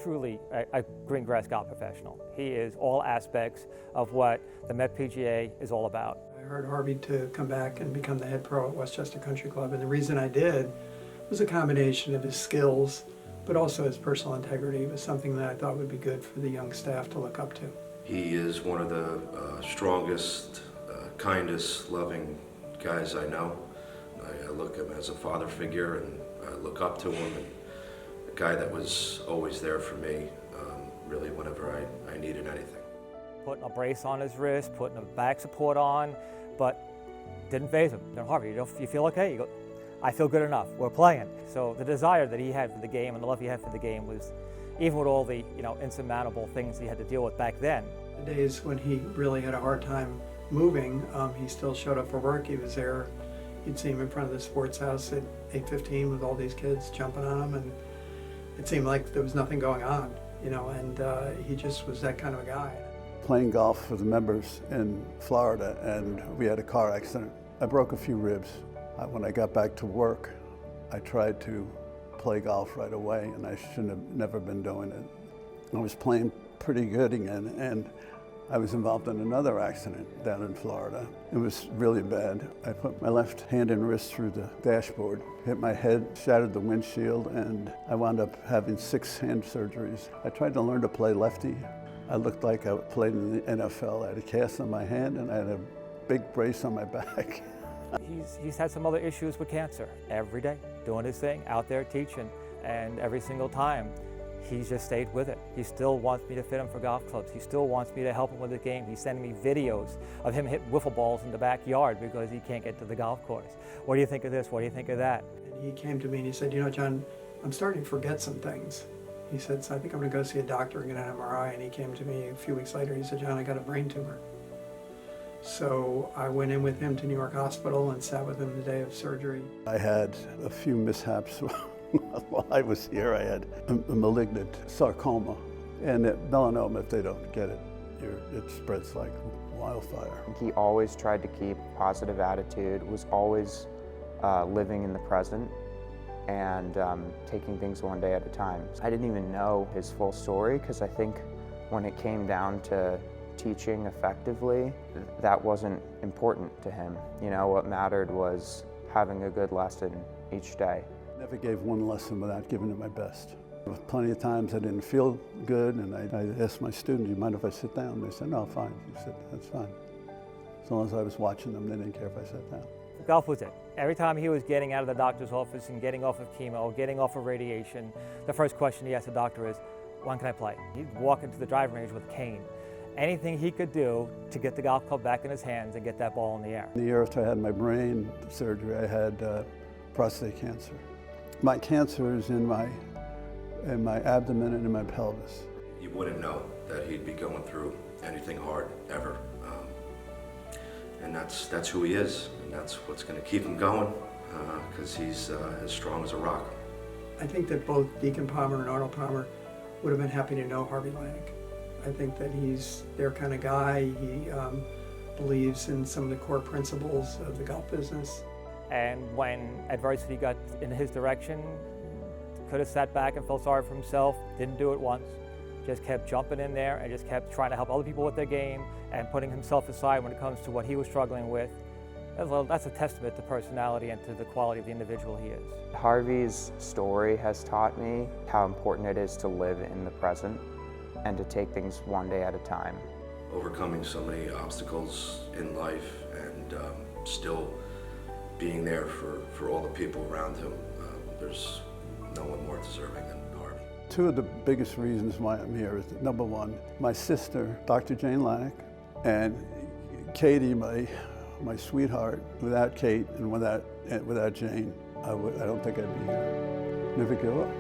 truly a green grass golf professional. He is all aspects of what the Met PGA is all about. I hired Harvey to come back and become the head pro at Westchester Country Club, and the reason I did was a combination of his skills, but also his personal integrity. It was something that I thought would be good for the young staff to look up to. He is one of the strongest, kindest, loving guys I know. I look at him as a father figure, and I look up to him, and a guy that was always there for me, really whenever I needed anything. Putting a brace on his wrist, putting a back support on, but didn't faze him. Harvey, you feel okay? You go, I feel good enough, we're playing. So the desire that he had for the game and the love he had for the game was, even with all the insurmountable things he had to deal with back then. The days when he really had a hard time moving, he still showed up for work. He was there. You'd see him in front of the sports house at 8:15 with all these kids jumping on him, and it seemed like there was nothing going on, and he just was that kind of a guy. Playing golf with the members in Florida, and we had a car accident. I broke a few ribs. When I got back to work, I tried to play golf right away, and I shouldn't have never been doing it. I was playing pretty good again, and I was involved in another accident down in Florida. It was really bad. I put my left hand and wrist through the dashboard, hit my head, shattered the windshield, and I wound up having 6 hand surgeries. I tried to learn to play lefty. I looked like I played in the NFL. I had a cast on my hand, and I had a big brace on my back. He's had some other issues with cancer every day, doing his thing, out there teaching, and every single time he's just stayed with it. He still wants me to fit him for golf clubs. He still wants me to help him with the game. He's sending me videos of him hitting wiffle balls in the backyard because he can't get to the golf course. What do you think of this? What do you think of that? And he came to me and he said, John, I'm starting to forget some things. He said, so I think I'm going to go see a doctor and get an MRI. And he came to me a few weeks later. He said, John, I got a brain tumor. So I went in with him to New York Hospital and sat with him the day of surgery. I had a few mishaps while I was here. I had a malignant sarcoma, and melanoma, if they don't get it, it spreads like wildfire. He always tried to keep a positive attitude, was always living in the present and taking things one day at a time. I didn't even know his full story, because I think when it came down to teaching effectively, that wasn't important to him. What mattered was having a good lesson each day. Never gave one lesson without giving it my best. There were plenty of times I didn't feel good, and I asked my student, do you mind if I sit down? They said, no, fine. He said, that's fine. As long as I was watching them, they didn't care if I sat down. Golf was it. Every time he was getting out of the doctor's office and getting off of chemo, getting off of radiation, the first question he asked the doctor is, when can I play? He'd walk into the driving range with a cane. Anything he could do to get the golf club back in his hands and get that ball in the air. The year after I had my brain surgery, I had prostate cancer. My cancer is in my abdomen and in my pelvis. You wouldn't know that he'd be going through anything hard, ever. And that's who he is, and that's what's going to keep him going, because he's as strong as a rock. I think that both Deacon Palmer and Arnold Palmer would have been happy to know Harvey Lannak. I think that he's their kind of guy. He believes in some of the core principles of the golf business. And when adversity got in his direction, could have sat back and felt sorry for himself, didn't do it once. Just kept jumping in there and just kept trying to help other people with their game and putting himself aside when it comes to what he was struggling with. That's a testament to personality and to the quality of the individual he is. Harvey's story has taught me how important it is to live in the present and to take things one day at a time. Overcoming so many obstacles in life and still being there for all the people around him, there's no one more deserving than Harvey. Two of the biggest reasons why I'm here is, number one, my sister, Dr. Jane Lannak, and Katie, my sweetheart. Without Kate and without Jane, I don't think I'd be here. Never give up.